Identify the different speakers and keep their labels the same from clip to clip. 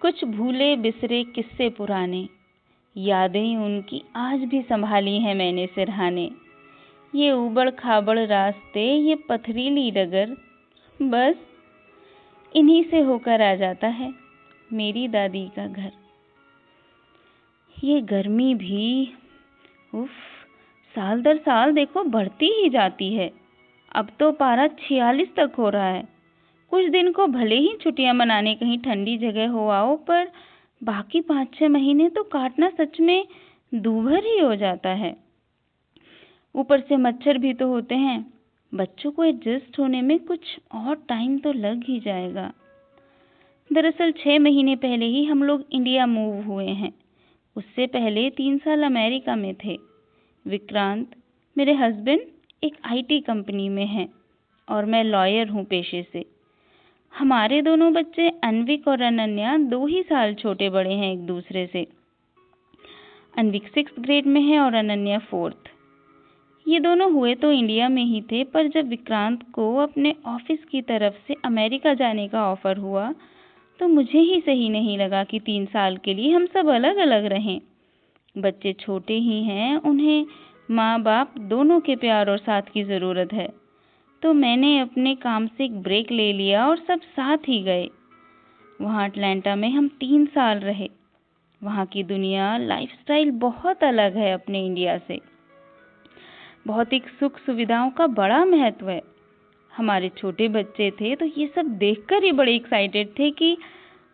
Speaker 1: कुछ भूले बिसरे किस्से पुराने, यादें उनकी आज भी संभाली हैं मैंने सिरहाने। ये ऊबड़ खाबड़ रास्ते, ये पथरीली डगर, बस इन्हीं से होकर आ जाता है मेरी दादी का घर। ये गर्मी भी उफ, साल दर साल देखो बढ़ती ही जाती है। अब तो पारा 46 तक हो रहा है। कुछ दिन को भले ही छुट्टियां मनाने कहीं ठंडी जगह हो आओ, पर बाकी 5-6 महीने तो काटना सच में दूभर ही हो जाता है। ऊपर से मच्छर भी तो होते हैं। बच्चों को एडजस्ट होने में कुछ और टाइम तो लग ही जाएगा। दरअसल 6 महीने पहले ही हम लोग इंडिया मूव हुए हैं। उससे पहले 3 साल अमेरिका में थे। विक्रांत मेरे हस्बैंड एक आईटी कंपनी में हैं और मैं लॉयर हूँ पेशे से। हमारे दोनों बच्चे अनविक और अनन्या 2 ही साल छोटे बड़े हैं एक दूसरे से। अनविक 6th ग्रेड में है और अनन्या 4th। ये दोनों हुए तो इंडिया में ही थे, पर जब विक्रांत को अपने ऑफिस की तरफ से अमेरिका जाने का ऑफर हुआ तो मुझे ही सही नहीं लगा कि 3 साल के लिए हम सब अलग अलग रहें। बच्चे छोटे ही हैं, उन्हें माँ बाप दोनों के प्यार और साथ की ज़रूरत है। तो मैंने अपने काम से एक ब्रेक ले लिया और सब साथ ही गए। वहाँ अटलांटा में हम 3 साल रहे। वहाँ की दुनिया, लाइफस्टाइल बहुत अलग है अपने इंडिया से। भौतिक सुख सुविधाओं का बड़ा महत्व है। हमारे छोटे बच्चे थे तो ये सब देखकर ही बड़े एक्साइटेड थे कि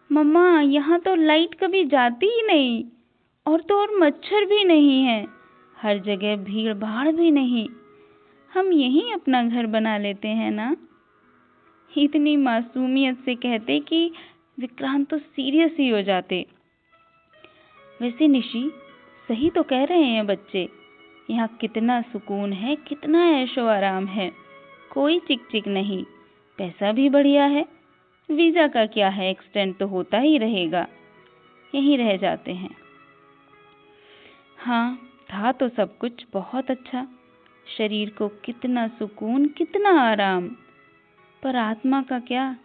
Speaker 1: मम्मा यहाँ तो लाइट कभी जाती ही नहीं, और तो और मच्छर भी नहीं है, हर जगह भीड़ भाड़ भी नहीं, हम यहीं अपना घर बना लेते हैं ना। इतनी मासूमियत से कहते कि विक्रांत तो सीरियस ही हो जाते। वैसे निशी, सही तो कह रहे हैं बच्चे। यहाँ कितना सुकून है, कितना ऐशो आराम है, कोई चिक चिक नहीं, पैसा भी बढ़िया है। वीज़ा का क्या है, एक्सटेंड तो होता ही रहेगा। यहीं रह जाते हैं। हाँ, था तो सब कुछ बहुत अच्छा। शरीर को कितना सुकून, कितना आराम, पर आत्मा का क्या?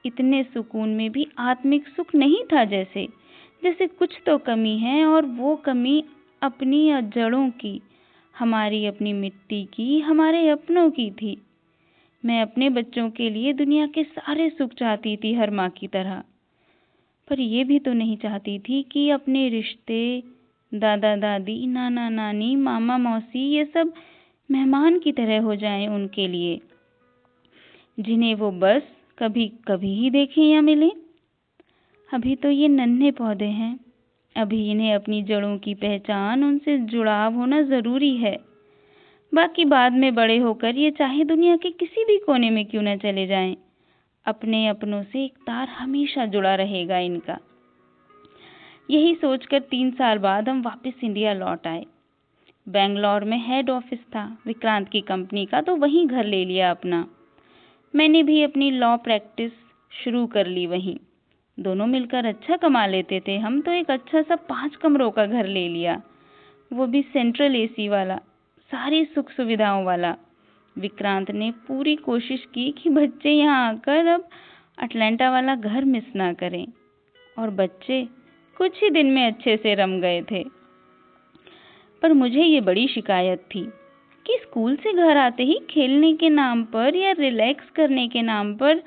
Speaker 1: इतने सुकून में भी आत्मिक सुख नहीं था। जैसे जैसे कुछ तो कमी है, और वो कमी अपनी जड़ों की, हमारी अपनी मिट्टी की, हमारे अपनों की थी। मैं अपने बच्चों के लिए दुनिया के सारे सुख चाहती थी हर माँ की तरह, पर ये भी तो नहीं चाहती थी कि अपने रिश्ते, दादा दादी, नाना नानी, मामा मौसी, ये सब मेहमान की तरह हो जाएं उनके लिए, जिन्हें वो बस कभी कभी ही देखें या मिलें। अभी तो ये नन्हे पौधे हैं, अभी इन्हें अपनी जड़ों की पहचान, उनसे जुड़ाव होना ज़रूरी है। बाकी बाद में बड़े होकर ये चाहे दुनिया के किसी भी कोने में क्यों न चले जाएं, अपने अपनों से एक तार हमेशा जुड़ा रहेगा इनका। यही सोचकर 3 साल बाद हम वापस इंडिया लौट आए। बेंगलोर में हेड ऑफिस था विक्रांत की कंपनी का, तो वहीं घर ले लिया अपना। मैंने भी अपनी लॉ प्रैक्टिस शुरू कर ली वहीं। दोनों मिलकर अच्छा कमा लेते थे हम, तो एक अच्छा सा 5 कमरों का घर ले लिया, वो भी सेंट्रल एसी वाला, सारी सुख सुविधाओं वाला। विक्रांत ने पूरी कोशिश की कि बच्चे यहाँ आकर अब अटलांटा वाला घर मिस ना करें, और बच्चे कुछ ही दिन में अच्छे से रम गए थे। पर मुझे ये बड़ी शिकायत थी कि स्कूल से घर आते ही खेलने के नाम पर या रिलैक्स करने के नाम पर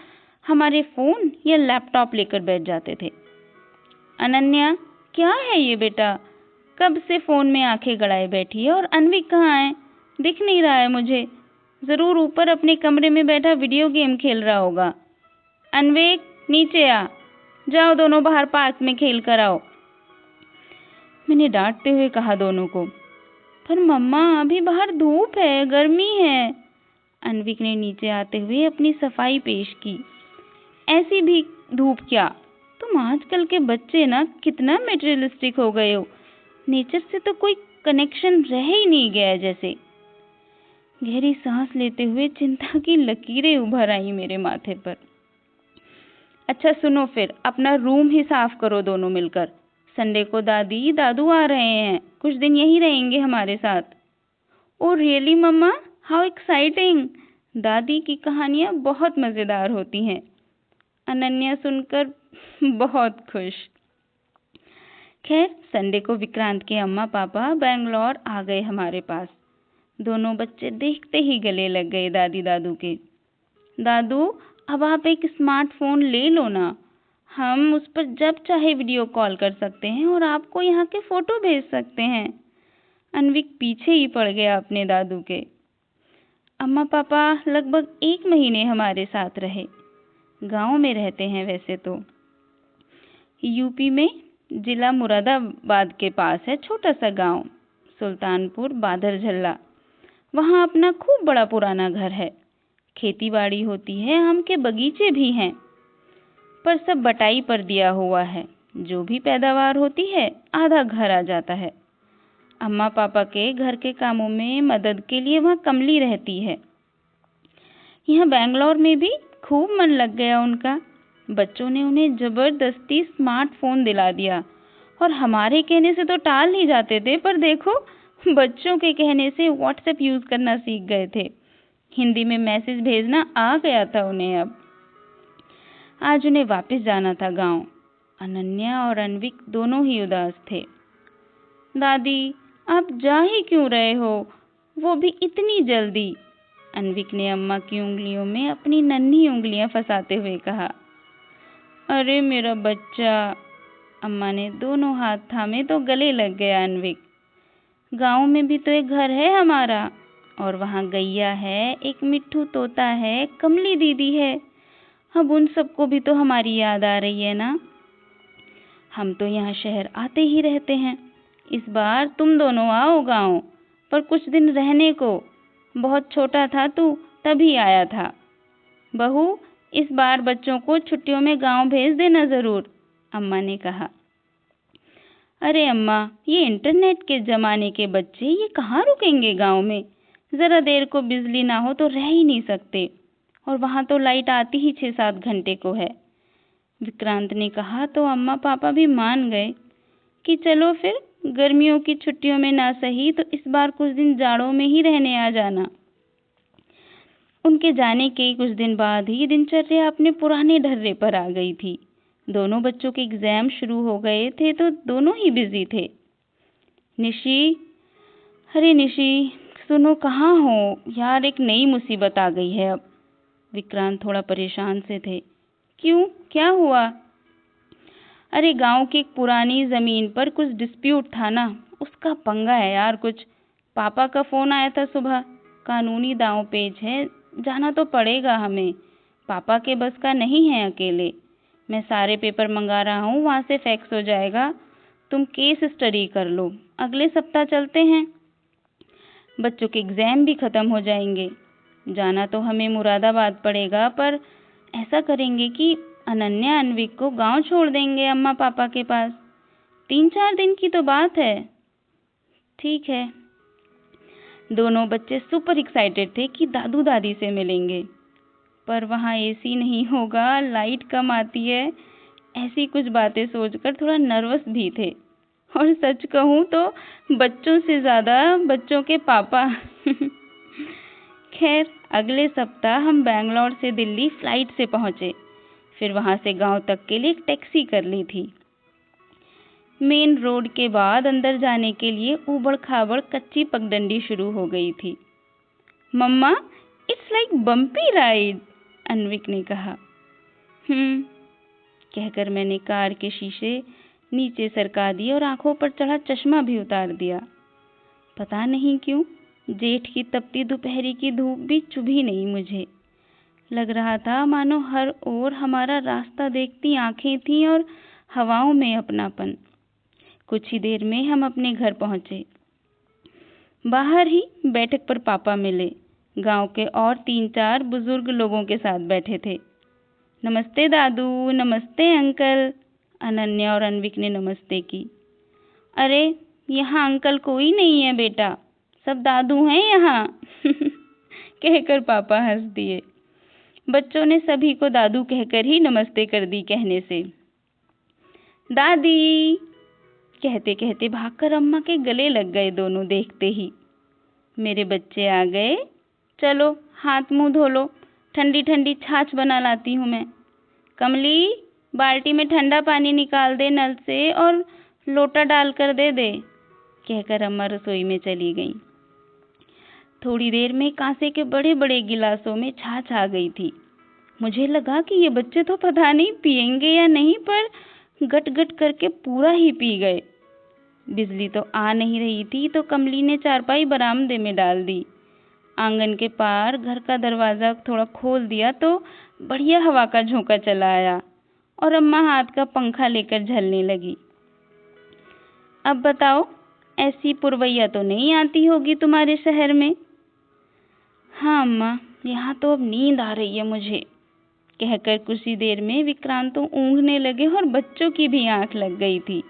Speaker 1: हमारे फ़ोन या लैपटॉप लेकर बैठ जाते थे। अनन्या, क्या है ये बेटा? कब से फ़ोन में आंखें गड़ाए बैठी है, और अनविक कहाँ है? दिख नहीं रहा है मुझे। ज़रूर ऊपर अपने कमरे में बैठा वीडियो गेम खेल रहा होगा। अनविक, नीचे आ, जाओ दोनों बाहर पार्क में खेल कर आओ। मैंने डांटते हुए कहा दोनों को। पर मम्मा, अभी बाहर धूप है, गर्मी है। अनविक ने नीचे आते हुए अपनी सफाई पेश की। ऐसी भी धूप क्या? तुम आजकल के बच्चे ना कितना मेटेरियलिस्टिक हो गए हो। नेचर से तो कोई कनेक्शन रह ही नहीं गया जैसे। गहरी सांस लेते हुए चिंता की लकीरें उभर आई मेरे माथे पर। अच्छा सुनो, फिर अपना रूम ही साफ करो दोनों मिलकर। संडे को दादी दादू आ रहे हैं, कुछ दिन यहीं रहेंगे हमारे साथ। Oh really mama, how exciting. दादी की कहानियाँ बहुत मज़ेदार होती हैं। अनन्या सुनकर बहुत खुश। खैर संडे को विक्रांत के अम्मा पापा बेंगलोर आ गए हमारे पास। दोनों बच्चे देखते ही गले लग गए दादी दादू के। दादू अब आप एक स्मार्टफोन ले लो ना, हम उस पर जब चाहे वीडियो कॉल कर सकते हैं और आपको यहाँ के फोटो भेज सकते हैं। अन्विक पीछे ही पड़ गया अपने दादू के। अम्मा पापा लगभग 1 महीने हमारे साथ रहे। गांव में रहते हैं वैसे तो। यूपी में जिला मुरादाबाद के पास है छोटा सा गांव सुल्तानपुर बादर झल्ला। वहाँ अपना खूब बड़ा पुराना घर है, खेती बाड़ी होती है, आम के बगीचे भी हैं, पर सब बटाई पर दिया हुआ है। जो भी पैदावार होती है आधा घर आ जाता है। अम्मा पापा के घर के कामों में मदद के लिए वहाँ कमली रहती है। यहाँ बेंगलोर में भी खूब मन लग गया उनका। बच्चों ने उन्हें जबरदस्ती स्मार्टफोन दिला दिया और हमारे कहने से तो टाल ही जाते थे, पर देखो बच्चों के कहने से व्हाट्सएप यूज करना सीख गए थे। हिंदी में मैसेज भेजना आ गया था उन्हें। अब आज उन्हें वापस जाना था गांव। अनन्या और अन्विक दोनों ही उदास थे। दादी आप जा ही क्यों रहे हो, वो भी इतनी जल्दी? अन्विक ने अम्मा की उंगलियों में अपनी नन्ही उंगलियां फंसाते हुए कहा। अरे मेरा बच्चा, अम्मा ने दोनों हाथ थामे तो गले लग गया अन्विक। गांव में भी तो एक घर है हमारा, और वहाँ गैया है, एक मिट्ठू तोता है, कमली दीदी है। अब उन सबको भी तो हमारी याद आ रही है ना। हम तो यहाँ शहर आते ही रहते हैं। इस बार तुम दोनों आओ गांव, पर कुछ दिन रहने को। बहुत छोटा था तू, तभी आया था। बहू इस बार बच्चों को छुट्टियों में गांव भेज देना जरूर, अम्मा ने कहा। अरे अम्मा, ये इंटरनेट के जमाने के बच्चे ये कहाँ रुकेंगे गांव में? जरा देर को बिजली ना हो तो रह ही नहीं सकते, और वहाँ तो लाइट आती ही 6-7 घंटे को है। विक्रांत ने कहा तो अम्मा पापा भी मान गए कि चलो फिर गर्मियों की छुट्टियों में ना सही तो इस बार कुछ दिन जाड़ों में ही रहने आ जाना। उनके जाने के कुछ दिन बाद ही दिनचर्या अपने पुराने ढर्रे पर आ गई थी। दोनों बच्चों के एग्जाम शुरू हो गए थे तो दोनों ही बिजी थे। निशी, अरे निशी सुनो, कहाँ हो यार, एक नई मुसीबत आ गई है अब। विक्रांत थोड़ा परेशान से थे। क्यों, क्या हुआ? अरे गांव की एक पुरानी जमीन पर कुछ डिस्प्यूट था ना, उसका पंगा है यार कुछ। पापा का फोन आया था सुबह, कानूनी दांव पेच है, जाना तो पड़ेगा हमें। पापा के बस का नहीं है अकेले। मैं सारे पेपर मंगा रहा हूँ, वहाँ से फैक्स हो जाएगा। तुम केस स्टडी कर लो, अगले सप्ताह चलते हैं। बच्चों के एग्जाम भी खत्म हो जाएंगे। जाना तो हमें मुरादाबाद पड़ेगा, पर ऐसा करेंगे कि अनन्या अन्विक को गांव छोड़ देंगे अम्मा पापा के पास। 3-4 दिन की तो बात है। ठीक है। दोनों बच्चे सुपर एक्साइटेड थे कि दादू दादी से मिलेंगे, पर वहाँ एसी नहीं होगा, लाइट कम आती है, ऐसी कुछ बातें सोचकर थोड़ा नर्वस भी थे। और सच कहूँ तो बच्चों से ज़्यादा बच्चों के पापा। खैर अगले सप्ताह हम बेंगलोर से दिल्ली फ्लाइट से पहुँचे, फिर वहाँ से गांव तक के लिए एक टैक्सी कर ली थी। मेन रोड के बाद अंदर जाने के लिए ऊबड़ खाबड़ कच्ची पगडंडी शुरू हो गई थी। मम्मा इट्स लाइक बम्पी राइड, अन्विक ने कहा। कहकर मैंने कार के शीशे नीचे सरका दिए और आंखों पर चढ़ा चश्मा भी उतार दिया। पता नहीं क्यों जेठ की तपती दोपहरी की धूप भी चुभी नहीं मुझे। लग रहा था मानो हर ओर हमारा रास्ता देखती आंखें थीं और हवाओं में अपनापन। कुछ ही देर में हम अपने घर पहुंचे। बाहर ही बैठक पर पापा मिले। गांव के और 3-4 बुजुर्ग लोगों के साथ बैठे थे। नमस्ते दादू, नमस्ते अंकल, अनन्या और अन्विक ने नमस्ते की। अरे यहाँ अंकल कोई नहीं है बेटा, सब दादू हैं यहाँ। कहकर पापा हंस दिए। बच्चों ने सभी को दादू कहकर ही नमस्ते कर दी कहने से। दादी कहते कहते भागकर अम्मा के गले लग गए दोनों देखते ही। मेरे बच्चे आ गए, चलो हाथ मुंह धो लो, ठंडी ठंडी छाछ बना लाती हूँ मैं। कमली बाल्टी में ठंडा पानी निकाल दे नल से और लोटा डाल कर दे दे, कहकर अम्मा रसोई में चली गईं। थोड़ी देर में कांसे के बड़े बड़े गिलासों में छाछ आ गई थी। मुझे लगा कि ये बच्चे तो पता नहीं पिएंगे या नहीं, पर गट गट करके पूरा ही पी गए। बिजली तो आ नहीं रही थी तो कमली ने चारपाई बरामदे में डाल दी। आंगन के पार घर का दरवाज़ा थोड़ा खोल दिया तो बढ़िया हवा का झोंका चला आया और अम्मा हाथ का पंखा लेकर झलने लगी। अब बताओ, ऐसी पुरवैया तो नहीं आती होगी तुम्हारे शहर में? हाँ अम्मा, यहाँ तो अब नींद आ रही है मुझे, कहकर कुछ ही देर में विक्रांत तो ऊँघने लगे और बच्चों की भी आंख लग गई थी।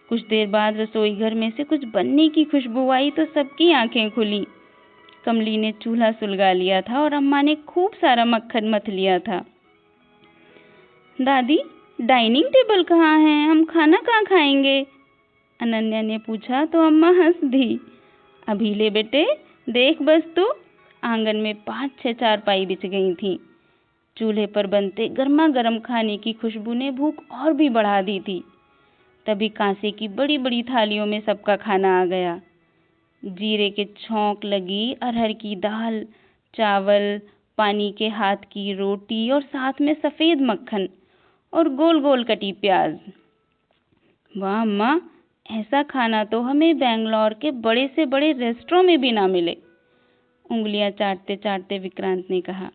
Speaker 1: कुछ देर बाद रसोई घर में से कुछ बनने की खुशबू आई तो सबकी आंखें खुली। कमली ने चूल्हा सुलगा लिया था और अम्मा ने खूब सारा मक्खन मथ लिया था। दादी, डाइनिंग टेबल कहाँ है? हम खाना कहाँ खाएंगे? अनन्या ने पूछा तो अम्मा हंस दी। अभी ले बेटे, देख बस तू, आंगन में 5-6 चारपाई बिछ गई थी। चूल्हे पर बनते गर्मा गर्म खाने की खुशबू ने भूख और भी बढ़ा दी थी। तभी कांसे की बड़ी बड़ी थालियों में सबका खाना आ गया। जीरे के छौंक लगी अरहर की दाल, चावल, पानी के हाथ की रोटी और साथ में सफ़ेद मक्खन और गोल गोल कटी प्याज। वाह अम्मा, ऐसा खाना तो हमें बेंगलोर के बड़े से बड़े रेस्टोरेंट में भी ना मिले, उंगलियां चाटते चाटते विक्रांत ने कहा।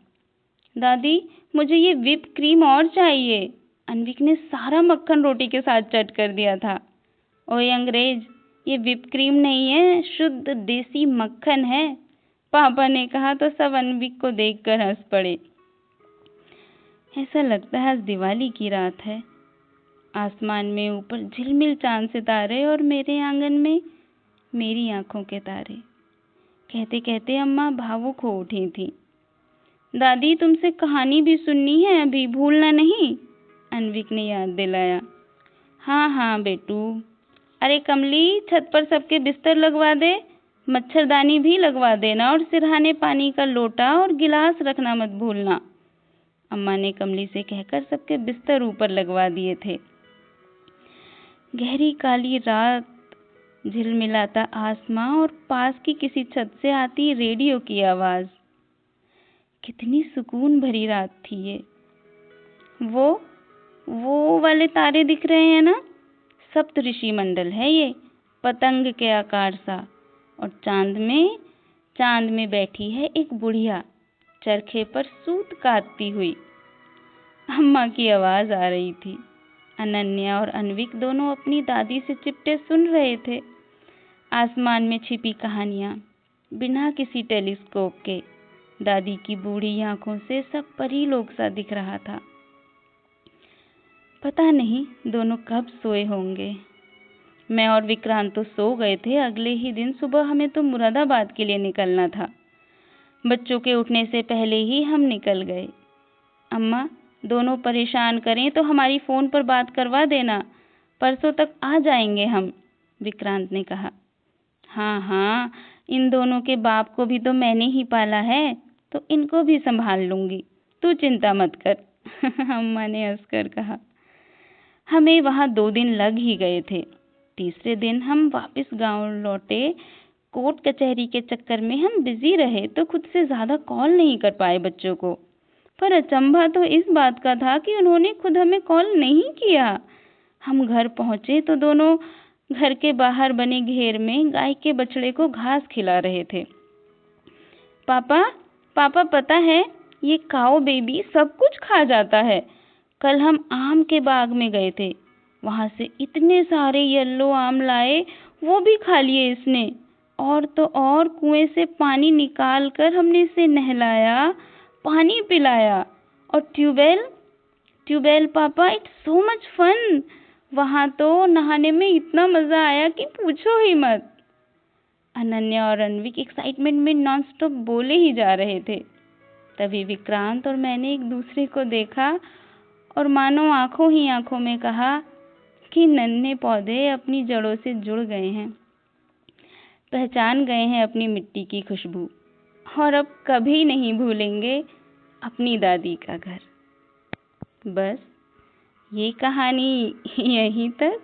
Speaker 1: दादी, मुझे ये व्हिप क्रीम और चाहिए। अन्विक ने सारा मक्खन रोटी के साथ चट कर दिया था। ओए अंग्रेज, ये व्हिप क्रीम नहीं है, शुद्ध देसी मक्खन है, पापा ने कहा तो सब अन्विक को देखकर हंस पड़े। ऐसा लगता है आज दिवाली की रात है। आसमान में ऊपर झिलमिल चांद सितारे और मेरे आंगन में मेरी आंखों के तारे, कहते कहते अम्मा भावुक हो उठी थी। दादी, तुमसे कहानी भी सुननी है अभी, भूलना नहीं, अन्विक ने याद दिलाया। हाँ हाँ बेटू। अरे कमली, छत पर सबके बिस्तर लगवा दे, मच्छरदानी भी लगवा देना और सिरहाने पानी का लोटा और गिलास रखना मत भूलना, अम्मा ने कमली से कहकर सबके बिस्तर ऊपर लगवा दिए थे। गहरी काली रात, झिलमिलाता आसमां और पास की किसी छत से आती रेडियो की आवाज़। कितनी सुकून भरी रात थी ये। वो वाले तारे दिख रहे हैं ना, सप्त ऋषि मंडल है ये, पतंग के आकार सा, और चांद में बैठी है एक बुढ़िया, चरखे पर सूत काटती हुई। अम्मा की आवाज़ आ रही थी। अनन्या और अन्विक दोनों अपनी दादी से चिपटे सुन रहे थे। आसमान में छिपी कहानियाँ, बिना किसी टेलीस्कोप के। दादी की बूढ़ी आंखों से सब परी लोग सा दिख रहा था। पता नहीं दोनों कब सोए होंगे। मैं और विक्रांत तो सो गए थे। अगले ही दिन सुबह हमें तो मुरादाबाद के लिए निकलना था। बच्चों के उठने से पहले ही हम निकल गए। अम्मा, दोनों परेशान करें तो हमारी फ़ोन पर बात करवा देना, परसों तक आ जाएंगे हम, विक्रांत ने कहा। हाँ हाँ, इन दोनों के बाप को भी तो मैंने ही पाला है, तो इनको भी संभाल लूँगी, तू चिंता मत कर, अम्मा ने हंसकर कहा। हमें वहाँ 2 दिन लग ही गए थे। तीसरे दिन हम वापस गांव लौटे। कोर्ट कचहरी के चक्कर में हम बिजी रहे तो खुद से ज़्यादा कॉल नहीं कर पाए बच्चों को। पर अचंभा तो इस बात का था कि उन्होंने खुद हमें कॉल नहीं किया। हम घर पहुँचे तो दोनों घर के बाहर बने घेर में गाय के बछड़े को घास खिला रहे थे। पापा पता है, ये काऊ बेबी सब कुछ खा जाता है। कल हम आम के बाग में गए थे, वहाँ से इतने सारे येलो आम लाए, वो भी खा लिए इसने। और तो और कुएं से पानी निकाल कर हमने इसे नहलाया, पानी पिलाया। और ट्यूबवेल पापा, इट्स सो मच फन। वहाँ तो नहाने में इतना मज़ा आया कि पूछो ही मत। अनन्या और अन्विक एक्साइटमेंट में नॉनस्टॉप बोले ही जा रहे थे। तभी विक्रांत और मैंने एक दूसरे को देखा और मानो आंखों ही आंखों में कहा कि नन्हे पौधे अपनी जड़ों से जुड़ गए हैं, पहचान गए हैं अपनी मिट्टी की खुशबू, और अब कभी नहीं भूलेंगे अपनी दादी का घर। बस ये कहानी यहीं तक।